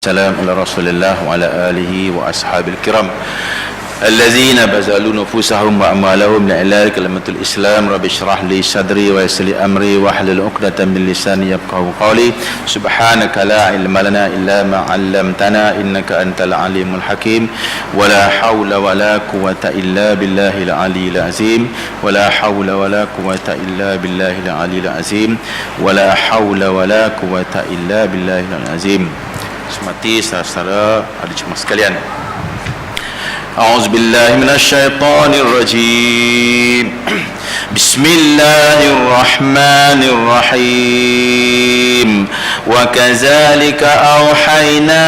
والسلام على رسول الله وعلى آله وأصحابه الكرام الذين بذلوا نفوسهم وأموالهم لإعلاء كلمة الإسلام. رب اشرح لي صدري ويسر لي أمري واحلل عقدة من لساني يفقهوا قولي. سبحانك لا علم لنا إلا ما علمتنا إنك أنت العليم الحكيم. ولا حول ولا قوة إلا بالله العلي العظيم. ولا حول ولا قوة إلا بالله العلي العظيم. ولا حول ولا قوة إلا بالله العظيم. Semati saudara adik jemaah sekalian, A'udzubillahi minasyaitonirrajim. Bismillahirrahmanirrahim. Wa kadzalika auhayna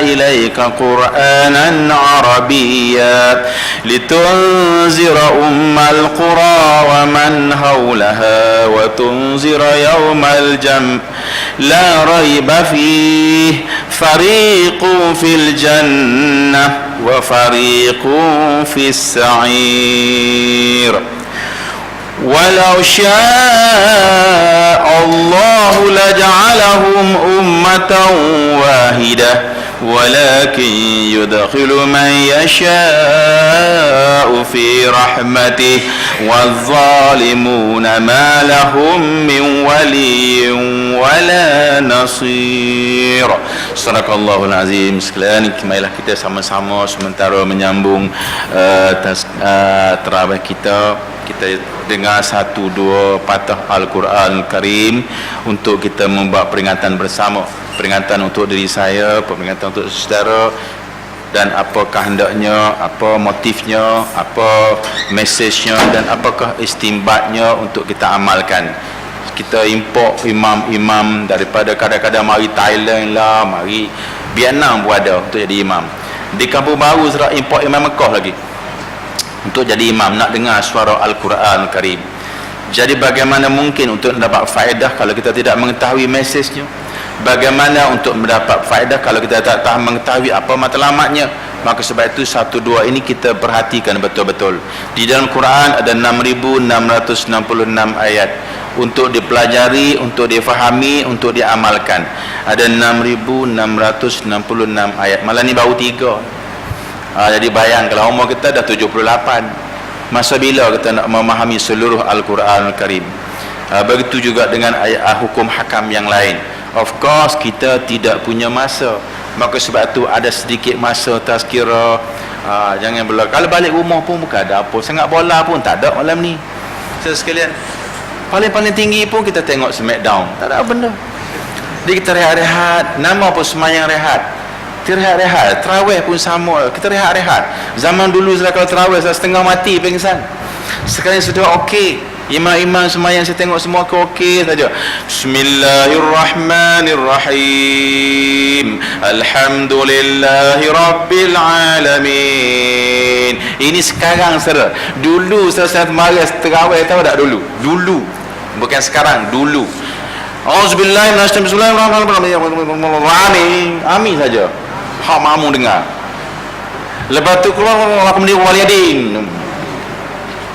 ilaika Qur'anan Arabiyya litunzira ummal qura wa man hawlaha wa tunzira yawmal jam' la rayba fihi fariqun fil jannah wa fariqun fis sa'ir. Walau syaa Allah laja'alahum ummatan wahidah walakin yudkhilu man yasha'u fi rahmatih wadh-dhalimuna ma lahum min waliyyin wala nasir. Sadaqallahul azim. Sekalian, marilah kita sama-sama sementara menyambung tarawih kita dengar satu dua patah Al-Quran Al-Karim untuk kita membuat peringatan bersama, peringatan untuk diri saya, peringatan untuk saudara, dan apakah hendaknya, apa motifnya, apa mesejnya, dan apakah istimbatnya untuk kita amalkan. Kita import imam-imam daripada kadang-kadang mari Thailand lah, mari Vietnam pun ada untuk jadi imam. Di Kampung Baru sudah import imam Mekah lagi untuk jadi imam, nak dengar suara Al-Quran Al-Karim. Jadi bagaimana mungkin untuk mendapat faedah kalau kita tidak mengetahui mesejnya? Bagaimana untuk mendapat faedah kalau kita tak tahu mengetahui apa matlamatnya? Maka sebab itu satu dua ini kita perhatikan betul-betul. Di dalam Quran ada 6,666 ayat untuk dipelajari, untuk difahami, untuk diamalkan. Ada 6,666 ayat. Malah ni baru 3. Jadi bayang kalau umur kita dah 78, masa bila kita nak memahami seluruh Al-Quran Al-Karim? Begitu juga dengan ayat hukum hakam yang lain. Of course kita tidak punya masa, maka sebab itu ada sedikit masa tazkirah. Jangan bola. Kalau balik rumah pun bukan ada apa sangat, bola pun tak ada malam ni. Sekalian, paling tinggi pun kita tengok Smackdown, tak ada benda. Jadi kita rehat-rehat. Nama pun semayang rehat. Rehat-rehat, terawih pun sama, kita rehat-rehat. Zaman dulu saya kalau terawih saya setengah mati pingsan. Sekarang sudah okey, imam-imam semayang saya tengok semua okey saja. Bismillahirrahmanirrahim. Alhamdulillahi rabbil alamin. Ini sekarang saudara. Dulu saya mari terawih tahu tak dulu? Dulu. Bukan sekarang, dulu. Auzubillahi minasyaitonir rajim. Amin saja. Hak mamu dengar. Lepas tu keluar aku meniru waliyadin.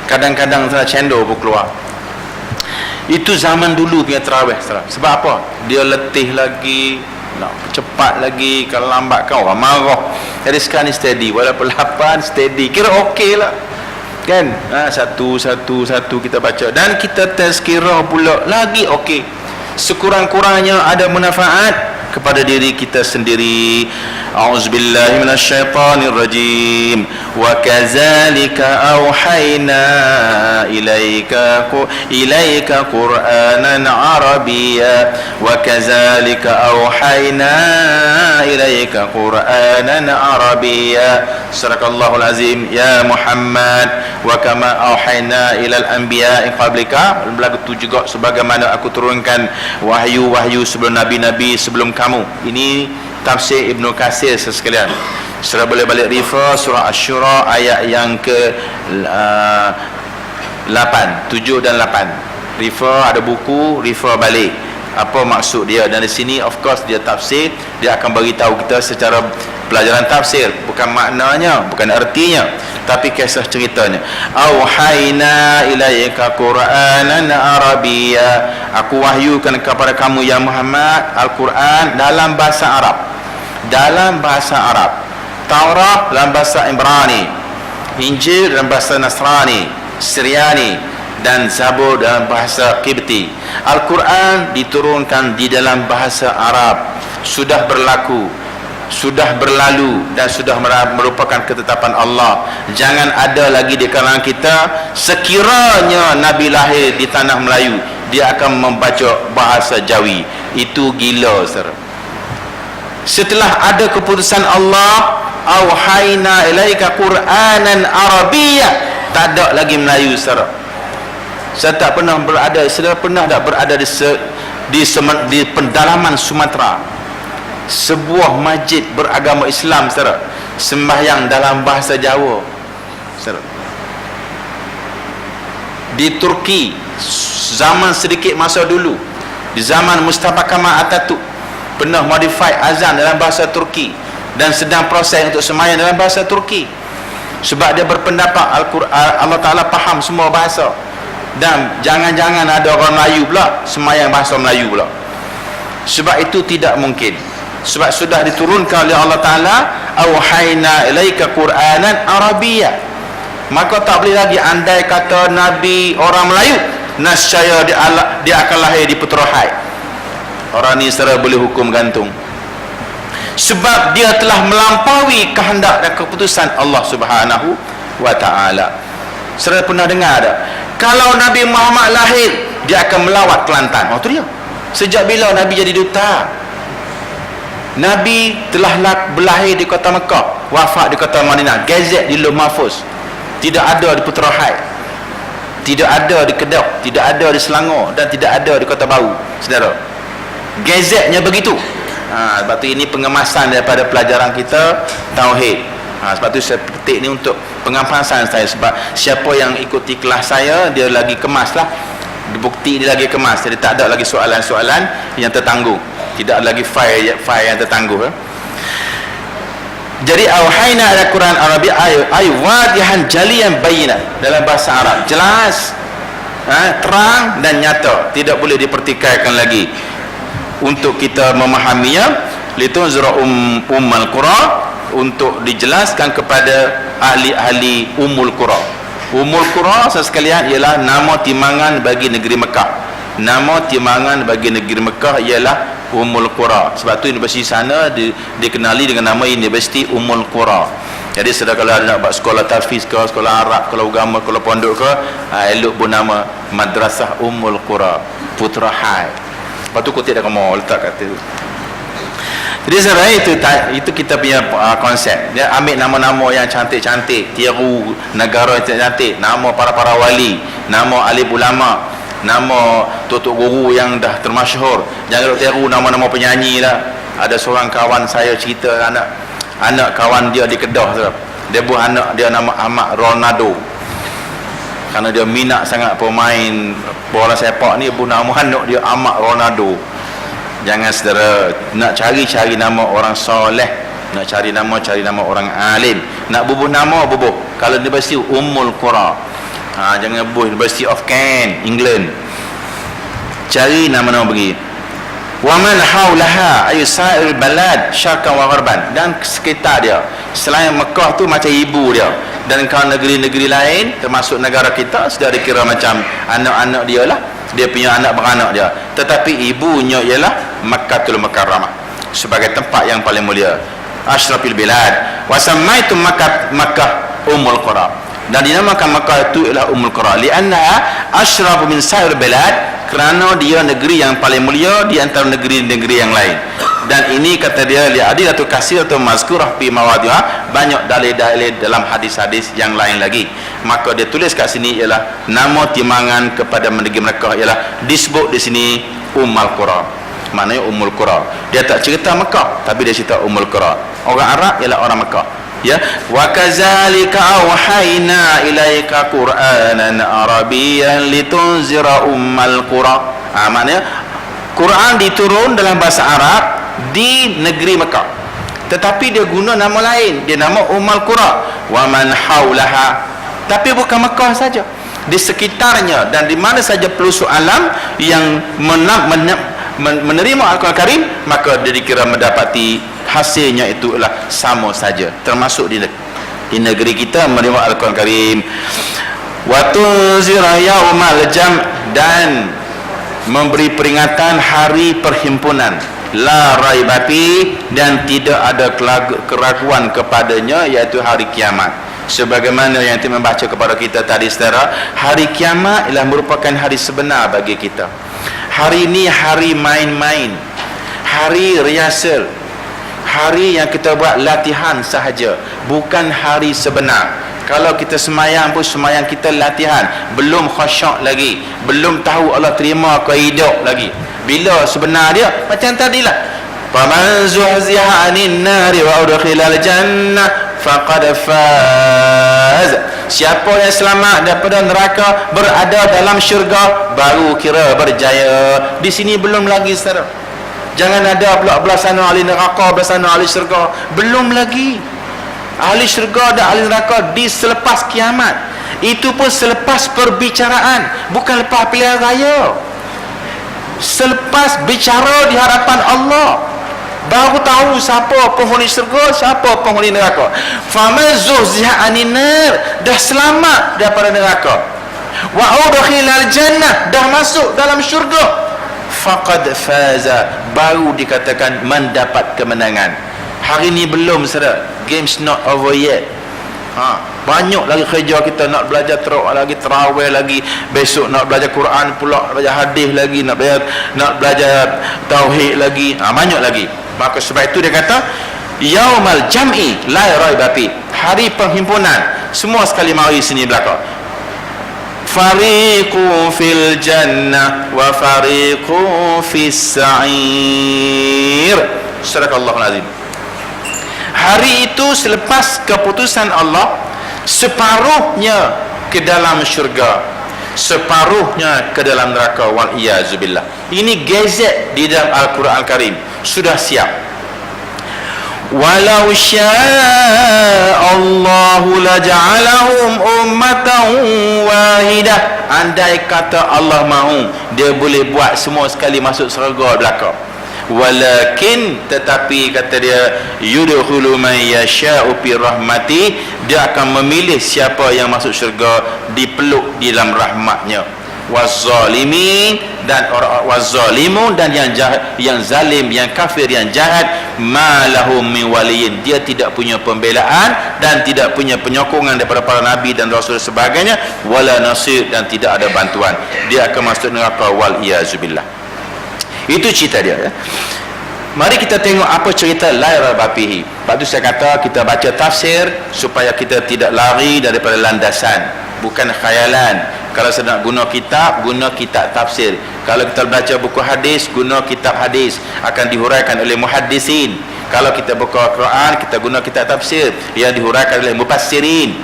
Kadang-kadang saya cendol pun keluar. Itu zaman dulu punya terawih. Sebab apa? Dia letih lagi, nak cepat lagi. Kalau lambat kan orang marah. Jadi sekarang ni steady. Walaupun 8 steady, kira okey lah kan? Satu kita baca. Dan kita tazkirah pula lagi okey. Sekurang-kurangnya ada manfaat kepada diri kita sendiri. A'udzubillahi minasyaitonirrajim. Wa kadzalika auhayna ilaika Qur'anan Arabiyya. Wa kadzalika auhayna ilaika Qur'anan Arabiyya. Sadaqallahul azim. Ya Muhammad, wa kama auhayna ilal anbiya'i qablika. Berlaku juga sebagaimana aku turunkan wahyu-wahyu sebelum nabi-nabi sebelum kamu. Ini tafsir Ibnu Katsir sekalian. Surah boleh balik refer surah Asy-Syura ayat yang ke 8, 7 dan 8. Refer, ada buku, refer balik apa maksud dia. Dan di sini of course dia tafsir, dia akan bagi tahu kita secara pelajaran tafsir, bukan maknanya, bukan artinya, tapi kisah ceritanya. Auhayna ilaika Qur'anan Arabiyya. Aku wahyukan kepada kamu ya Muhammad Al-Quran dalam bahasa Arab. dalam bahasa Arab. Taurat dalam bahasa Ibrani, Injil dalam bahasa Nasrani, Syriani, dan Zabur dalam bahasa Qibti. Al-Quran diturunkan di dalam bahasa Arab, sudah berlaku, sudah berlalu, dan sudah merupakan ketetapan Allah. Jangan ada lagi di kalangan kita sekiranya Nabi lahir di tanah Melayu, dia akan membaca bahasa Jawi. Itu gila, saudara. Setelah ada keputusan Allah, auhayna ilaika Qur'anan Arabiyyah, tak ada lagi Melayu, saudara. Saya tak pernah berada, saudara pernah tak berada di pendalaman Sumatera, sebuah masjid beragama Islam, saudara, sembahyang dalam bahasa Jawa, saudara. Di Turki, zaman sedikit masa dulu, di zaman Mustafa Kemal Atatürk, pernah modify azan dalam bahasa Turki dan sedang proses untuk sembahyang dalam bahasa Turki, sebab dia berpendapat Al-Quran, Allah Ta'ala faham semua bahasa, dan jangan-jangan ada orang Melayu pula sembahyang bahasa Melayu pula. Sebab itu tidak mungkin, sebab sudah diturunkan oleh Allah Ta'ala, auhayna ilaika Qur'anan Arabiyyah. Maka tak boleh lagi andai kata Nabi orang Melayu, nascaya dia akan lahir di Putrahai. Orang ni saudara boleh hukum gantung, sebab dia telah melampaui kehendak dan keputusan Allah Subhanahu wa Ta'ala. Saudara pernah dengar tak, kalau Nabi Muhammad lahir, dia akan melawat Kelantan? Oh, tu dia. Sejak bila Nabi jadi duta? Nabi telah berlahir di kota Mekah, wafat di kota Madinah, gazet di Lauh Mahfuz. Tidak ada di Putrahai, tidak ada di Kedah, tidak ada di Selangor, dan tidak ada di Kota Baru, saudara. Gazetnya begitu. Sebab tu ini pengemasan daripada pelajaran kita tauhid. Sebab tu saya petik ni untuk pengemasan saya, sebab siapa yang ikuti kelas saya, dia lagi kemas lah, bukti dia lagi kemas. Jadi tak ada lagi soalan-soalan yang tertangguh, tidak ada lagi file yang tertangguh. Jadi auhayna ala Quran Arabi ay wadihan jaliyan bayyinah, dalam bahasa Arab jelas, terang dan nyata, tidak boleh dipertikaikan lagi untuk kita memahaminya. Litunzira ummal qura, untuk dijelaskan kepada ahli-ahli Ummul Qura. Ummul Qura sekalian ialah nama timangan bagi negeri Mekah. Nama timangan bagi negeri Mekah ialah Ummul Qura. Sebab tu universiti sana dikenali dengan nama Universiti Ummul Qura. Jadi sedar kalau nak buat sekolah tahfiz ke, sekolah Arab, sekolah agama, sekolah pondok ke, elok pun nama Madrasah Ummul Qura, Putrahai. Lepas tu kutip dah kamu letak kat tu. Jadi sebenarnya itu kita punya konsep. Dia ambil nama-nama yang cantik-cantik, tiru negara yang cantik, nama para-para wali, nama alim ulama, nama tutuk guru yang dah termasyhur. Jangan tiru nama-nama penyanyi lah. Ada seorang kawan saya cerita, anak kawan dia di Kedah, dia buat anak dia nama Ahmad Ronaldo, kerana dia minat sangat pemain bola sepak ni. Ibu nama anak dia Ahmad Ronaldo. Jangan saudara nak cari nama orang soleh, nak cari nama orang alim, nak bubuh nama bubuh. Kalau Universiti Ummul Qura, jangan bubuh University of Kent, England. Cari nama-nama begini. Wa man haulaha ay sa'il balad syarqan wa gharban, dan sekitar dia selain Mekah tu macam ibu dia, dan kalau negeri-negeri lain termasuk negara kita sudah dikira macam anak-anak dia lah, dia punya anak beranak dia, tetapi ibunya ialah Makkatul Mukarramah sebagai tempat yang paling mulia, asyrafil bilad. Wa sammaitu Makkah Ummul Qura, dan dinamakan Makkah itu ialah Ummul Qura li'annaha asyrafu min sa'ir bilad, kerana dia negeri yang paling mulia di antara negeri-negeri yang lain. Dan ini kata dia li'adilatul katsiratul mazkurah fi mawadhiha, banyak dalil-dalil dalam hadis-hadis yang lain lagi. Maka dia tulis kat sini ialah nama timangan kepada negeri mereka ialah disebut di sini Ummul Qura. Maknanya Ummul Qura. Dia tak cerita Mekah, tapi dia cerita Ummul Qura. Orang Arab ialah orang Mekah. Ya, wa kadzalika auhayna ilaika Qur'anan Arabiyyan litunzira ummal qura. Maknanya Quran diturun dalam bahasa Arab di negeri Mekah, tetapi dia guna nama lain, dia nama Ummul Qura wa man haulaha. Tapi bukan Mekah saja, di sekitarnya dan di mana saja pelosok alam yang menerima Al-Quran Karim, maka dia dikira mendapati hasilnya itu adalah sama saja, termasuk di negeri kita menerima Al-Quran Karim. Wa tunzira yaumal jam', dan memberi peringatan hari perhimpunan, la raiba fi, dan tidak ada keraguan kepadanya, iaitu hari kiamat. Sebagaimana yang kita membaca kepada kita tadi, saudara, hari kiamat ialah merupakan hari sebenar bagi kita. Hari ini hari main-main, hari rehearsal, hari yang kita buat latihan sahaja, bukan hari sebenar. Kalau kita semayang pun semayang kita latihan, belum khusyuk lagi, belum tahu Allah terima ke hidup lagi. Bila sebenar dia macam tadilah, faman zuhziha 'anil nari wa udkhilal jannah faqad faz. Siapa yang selamat daripada neraka, berada dalam syurga, baru kira berjaya. Di sini belum lagi, saudara. Jangan ada pula belah sana ahli neraka, belah sana ahli syurga. Belum lagi. Ahli syurga dan ahli neraka di selepas kiamat. Itu pun selepas perbicaraan, bukan lepas pilihan raya. Selepas bicara di hadapan Allah, baru tahu siapa penghuni syurga, siapa penghuni neraka. Faman zuhziha 'anil nar, dah selamat daripada neraka, wa udkhilal jannah, dah masuk dalam syurga, faqad faza, baru dikatakan mendapat kemenangan. Hari ni belum, saudara. Game's not over yet. Banyak lagi kerja kita, nak belajar teruk lagi, tarawih lagi, besok nak belajar Quran pula, belajar hadis lagi, nak belajar tauhid lagi, banyak lagi. Maka sebab itu dia kata yaumal jam'i la raiba fi, hari perhimpunan, semua sekali mari sini belakang. Fariqun fil jannah wa fariqun fis sa'ir. Sadaqallahul azim. Hari itu selepas keputusan Allah, separuhnya ke dalam syurga, separuhnya ke dalam neraka, wal iyazubillah. Ini gazet di dalam Al-Quran Al-Karim, sudah siap. Walau sya'allahu laja'alahum ummatan wahidah. Andai kata Allah mahu, dia boleh buat semua sekali masuk syurga belakang. Walakin, tetapi kata dia, yudkhulu man yasha'u fi rahmati, dia akan memilih siapa yang masuk syurga, dipeluk di dalam rahmatnya. Wazzalimin, dan orang wazzalimun, dan yang jahat, yang zalim, yang kafir, yang jahat, ma lahum min waliyin, dia tidak punya pembelaan dan tidak punya penyokongan daripada para nabi dan rasul sebagainya, wala nasir, dan tidak ada bantuan. Dia akan masuk neraka, wal iyazubillah. Itu cerita dia, ya. Mari kita tengok apa cerita la raiba fihi. Sebab tu saya kata kita baca tafsir supaya kita tidak lari daripada landasan, bukan khayalan. Kalau saya nak guna kitab tafsir. Kalau kita baca buku hadis, guna kitab hadis, akan dihuraikan oleh muhaddisin. Kalau kita buka Quran, kita guna kitab tafsir yang dihuraikan oleh mufassirin.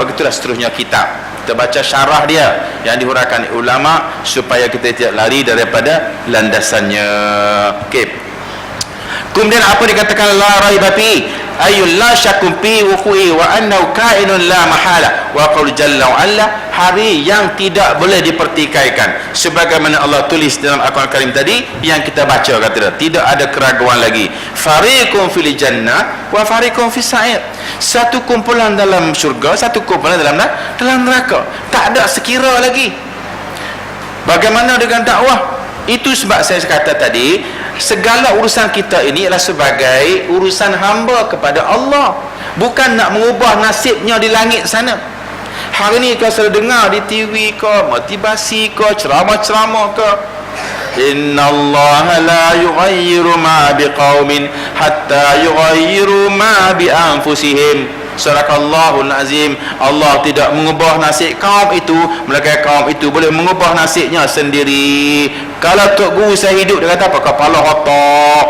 Begitulah seterusnya kitab. Kita baca syarah dia yang dihuraikan ulama supaya kita tidak lari daripada landasannya. Okey. Kemudian apa dikatakan la raiba fi, ayul la syakun fi wuqu'i wa annahu kainun la mahala, wa qaul jalla wa alla, hari yang tidak boleh dipertikaikan, sebagaimana Allah tulis dalam Al-Quran Karim tadi yang kita baca, kata dia, tidak ada keraguan lagi. Fariqun fil jannah wa fariqun fis sa'ir, satu kumpulan dalam syurga, satu kumpulan dalam neraka, tak ada sekira lagi. Bagaimana dengan dakwah? Itu sebab saya kata tadi, segala urusan kita ini adalah sebagai urusan hamba kepada Allah, bukan nak mengubah nasibnya di langit sana. Hari ni kalau saya dengar di TV ke, motivasi ke, ceramah-ceramah ke, innallaha la yughayyiru ma biqaumin hatta yughayyiru ma bi anfusihim. Sadaqallahul azim. Allah tidak mengubah nasib kaum itu, melainkan kaum itu boleh mengubah nasibnya sendiri. Kalau tok guru saya hidup, dia kata apa? Kepala otak.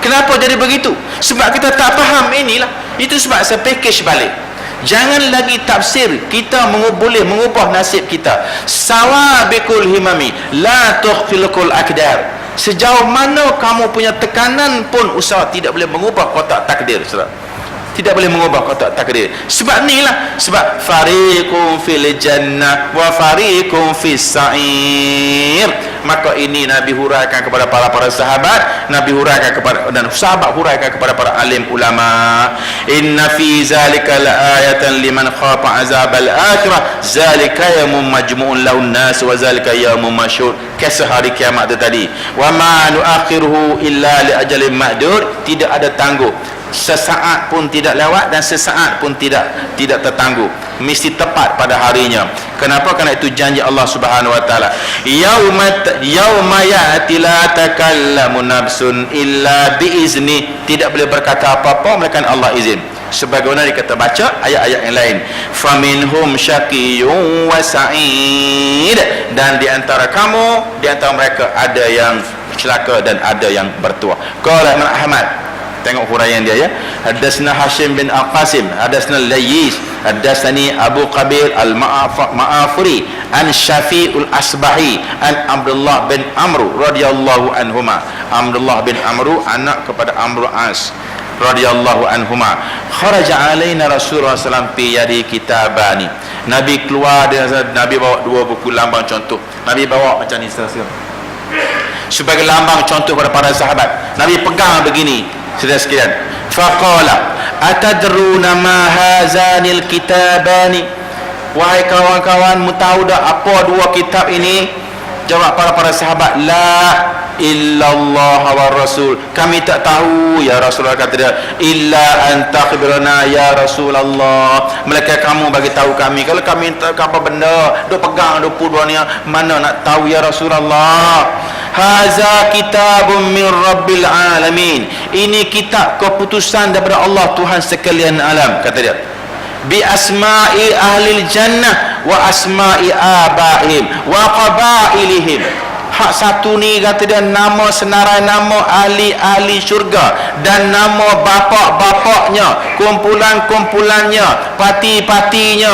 Kenapa jadi begitu? Sebab kita tak faham inilah. Itu sebab saya package balik. Jangan lagi tafsir kita boleh mengubah nasib kita. Sawabikul himami la tukhfilukul akdar. Sejauh mana kamu punya tekanan pun usaha tidak boleh mengubah kotak takdir, saudara. Tidak boleh mengubah kotak takdir. Sebab inilah, sebab fariqun fil jannah wa fariqun fis sa'ir. Maka ini Nabi huraikan kepada para sahabat, Nabi huraikan kepada, dan sahabat huraikan kepada para alim ulama. Inna fi zalika laayatan liman khafa azabal akhirah, zalika yaumun majmu'un lahun nas wa zalika yaumun masyhur. Kisah hari kiamat itu tadi. Wa ma nuakhiruhu illa li ajalin ma'dur, tidak ada tangguh. Sesaat pun tidak lewat dan sesaat pun tidak tertangguh, mesti tepat pada harinya. Kenapa? Kerana itu janji Allah Subhanahu wa taala. Yauma ya'ti la takallamu nafsun illa biizni, tidak boleh berkata apa-apa melainkan Allah izin. Sebagaimana kita baca ayat-ayat yang lain, faminhum syaqiyyun wa sa'id, dan di antara kamu, di antara mereka ada yang celaka dan ada yang bertuah. Qala Imam Ahmad, tengok huraian dia ya. Hadatsna Hashim bin Al-Qasim, hadatsna Layyis, hadatsani Abu Qabil Al-Ma'afuri an Syafi'ul Asbahi an Abdullah bin Amr radhiyallahu anhuma. Abdullah bin Amr anak kepada Amr As radhiyallahu anhuma. Kharaja alaina Rasulullah sallallahu alaihi wasallam fi kitabani. Nabi keluar, Nabi bawa dua buku lambang contoh. Nabi bawa macam ni sebagai lambang contoh kepada para sahabat. Nabi pegang begini, saudara sekalian. Faqala atadruna ma hazanil kitabani, wahai kawan-kawan, mu tahu tak apa dua kitab ini? Jawab para sahabat, la illallah wa rasul, kami tak tahu ya Rasulullah. Kata dia, illa anta khibirana ya Rasulullah, melainkan kamu bagi tahu kami. Kalau kami tak apa benda duk pegang duk dua ni, mana nak tahu ya Rasulullah. Haza kitabun min rabbil alamin, ini kitab keputusan daripada Allah Tuhan sekalian alam. Kata dia, bi asma'i ahlil jannah wa asma'i abaihim wa qabailihim. Hak satu ni kata dia nama senarai nama ahli-ahli syurga dan nama bapa-bapaknya, kumpulan-kumpulannya, parti-partinya,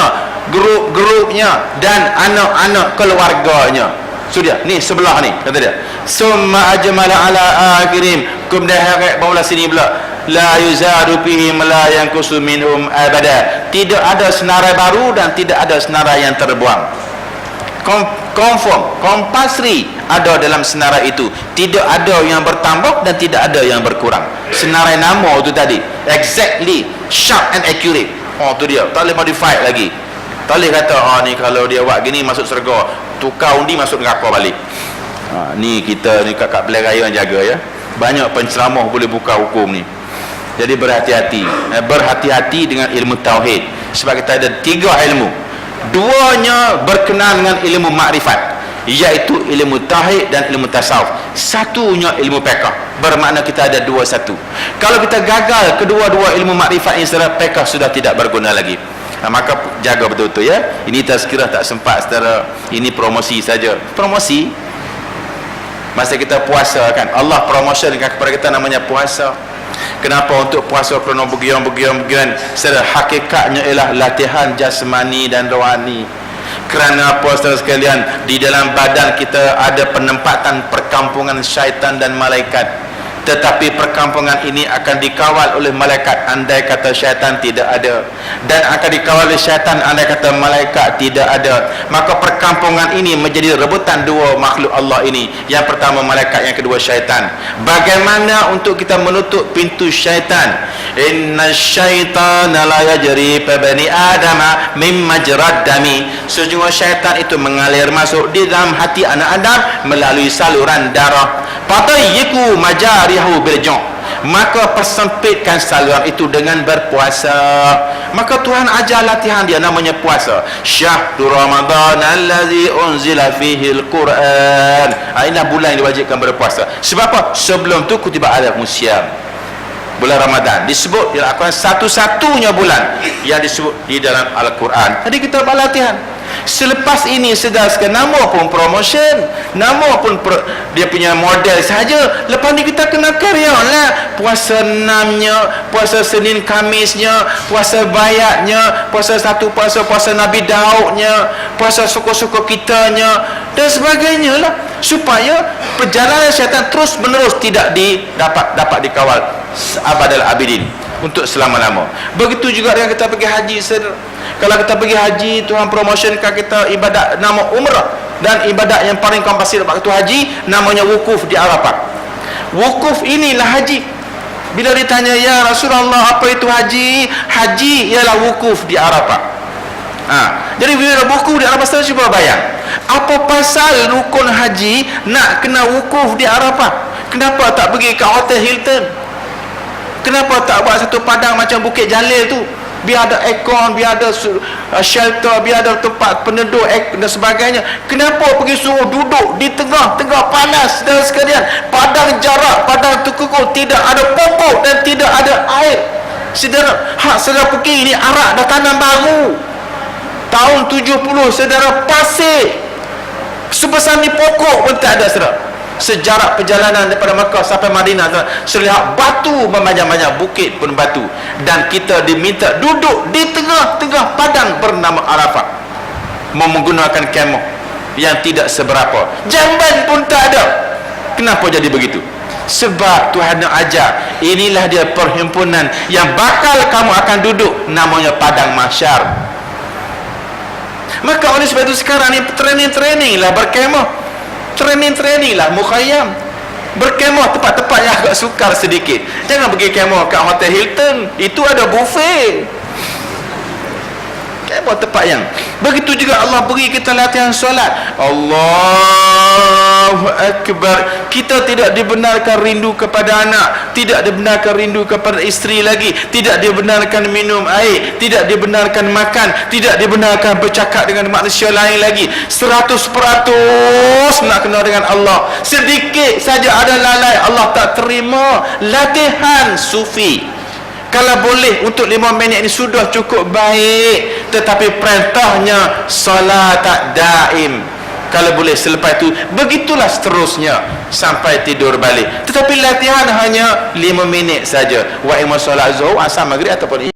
grup-grupnya dan anak-anak keluarganya. Sudah, ni sebelah ni kata dia. Summa ajmala ala akhirim, kemudian heret bawah sini pula, la yuzadu fihim la yanqusu minhum abada, tidak ada senarai baru dan tidak ada senarai yang terbuang. Confirm, compulsory ada dalam senarai itu, tidak ada yang bertambah dan tidak ada yang berkurang. Senarai nama itu tadi exactly, sharp and accurate. Oh tu dia, tak boleh modify lagi. Tak boleh kata ni kalau dia buat gini masuk syurga, tukar undi masuk neraka balik. Ni kita ni kakak belah raya yang jaga ya. Banyak penceramah boleh buka hukum ni. Jadi berhati-hati dengan ilmu tauhid, sebab kita ada tiga ilmu. Duanya berkenaan dengan ilmu makrifat, iaitu ilmu tauhid dan ilmu tasawuf. Satunya ilmu fiqh, bermakna kita ada dua satu. Kalau kita gagal kedua-dua ilmu makrifat ini, secara fiqh sudah tidak berguna lagi. Maka jaga betul-betul ya. Ini tazkirah tak sempat secara ini, promosi saja. Promosi masa kita puasa kan, Allah promotionkan kepada kita namanya puasa. Kenapa? Untuk puasa kerana begian. Secara hakikatnya ialah latihan jasmani dan rohani. Kerana apa saudara sekalian? Di dalam badan kita ada penempatan perkampungan syaitan dan malaikat. Tetapi perkampungan ini akan dikawal oleh malaikat andai kata syaitan tidak ada, dan akan dikawal oleh syaitan andai kata malaikat tidak ada. Maka perkampungan ini menjadi rebutan dua makhluk Allah ini. Yang pertama malaikat, yang kedua syaitan. Bagaimana untuk kita menutup pintu syaitan? Inna syaitana la yajri fa bani adama mim majrad dami, sesungguhnya syaitan itu mengalir masuk di dalam hati anak Adam melalui saluran darah. Fatayyiku majarihu birja, maka persempitkan saluran itu dengan berpuasa. Maka Tuhan ajar latihan dia namanya puasa. Syahrul Ramadan allazi unzila fihi al-Quran. Inilah bulan yang diwajibkan berpuasa. Sebab apa? Sebelum tu kutiba alaikum syiyam. Bulan Ramadan disebut di Al-Quran satu-satunya bulan yang disebut di dalam Al-Quran. Jadi kita buat latihan. Selepas ini sedaskan nama pun promotion, nama pun dia punya model saja. Lepas ni kita kena carry on lah. Puasa 6-nya, puasa Senin Kamisnya, puasa bayatnya, puasa satu puasa Nabi Daudnya, puasa suku-suku kitanya dan sebagainya lah, supaya perjalanan syaitan terus menerus tidak dapat dikawal abadal abidin, untuk selama-lama. Begitu juga dengan kita pergi haji. Kalau kita pergi haji, Tuhan promotionkan kita ibadat nama umrah. dan ibadat yang paling kompulsif waktu haji namanya wukuf di Arafah. Wukuf inilah haji. Bila ditanya, ya Rasulullah, apa itu haji? Haji ialah wukuf di Arafah. Jadi bila wukuf di Arafah, saya cuba bayang, apa pasal rukun haji nak kena wukuf di Arafah? Kenapa tak pergi ke Hotel Hilton? Kenapa tak buat satu padang macam Bukit Jalil tu? Biar ada aircon, biar ada shelter, biar ada tempat peneduh dan sebagainya. Kenapa pergi suruh duduk di tengah-tengah panas dan sekalian? Padang jarak, padang terkukur, tidak ada pokok dan tidak ada air. Saudara pergi ni Arak dah tanam baru. Tahun 70, saudara, pasir sebesar ni pokok pun tak ada, saudara. Sejarah perjalanan daripada Makkah sampai Madinah, selihat batu berbanyak-banyak, bukit pun batu, dan kita diminta duduk di tengah-tengah padang bernama Arafah, menggunakan kemah yang tidak seberapa, jamban pun tak ada. Kenapa jadi begitu? Sebab Tuhan nak ajar, inilah dia perhimpunan yang bakal kamu akan duduk, namanya padang mahsyar. Maka oleh sebab itu sekarang ni training lah berkemah, training lah mukhayyam, berkemah tempat-tempat yang agak sukar sedikit. Jangan pergi kemah kat Hotel Hilton, itu ada buffet. Kemah tempat yang begitu juga. Allah beri kita latihan solat, Allahu Akbar. Kita tidak dibenarkan rindu kepada anak, tidak dibenarkan rindu kepada isteri lagi, tidak dibenarkan minum air, tidak dibenarkan makan, tidak dibenarkan bercakap dengan manusia lain lagi. 100% nak kenal dengan Allah. Sedikit saja ada lalai, Allah tak terima. Latihan sufi. Kalau boleh untuk 5 minit ini sudah cukup baik, tetapi perintahnya solat tak daim. Kalau boleh selepas itu begitulah seterusnya sampai tidur balik. Tetapi latihan hanya 5 minit saja. Wa imma solat zuhur, asar, maghrib ataupun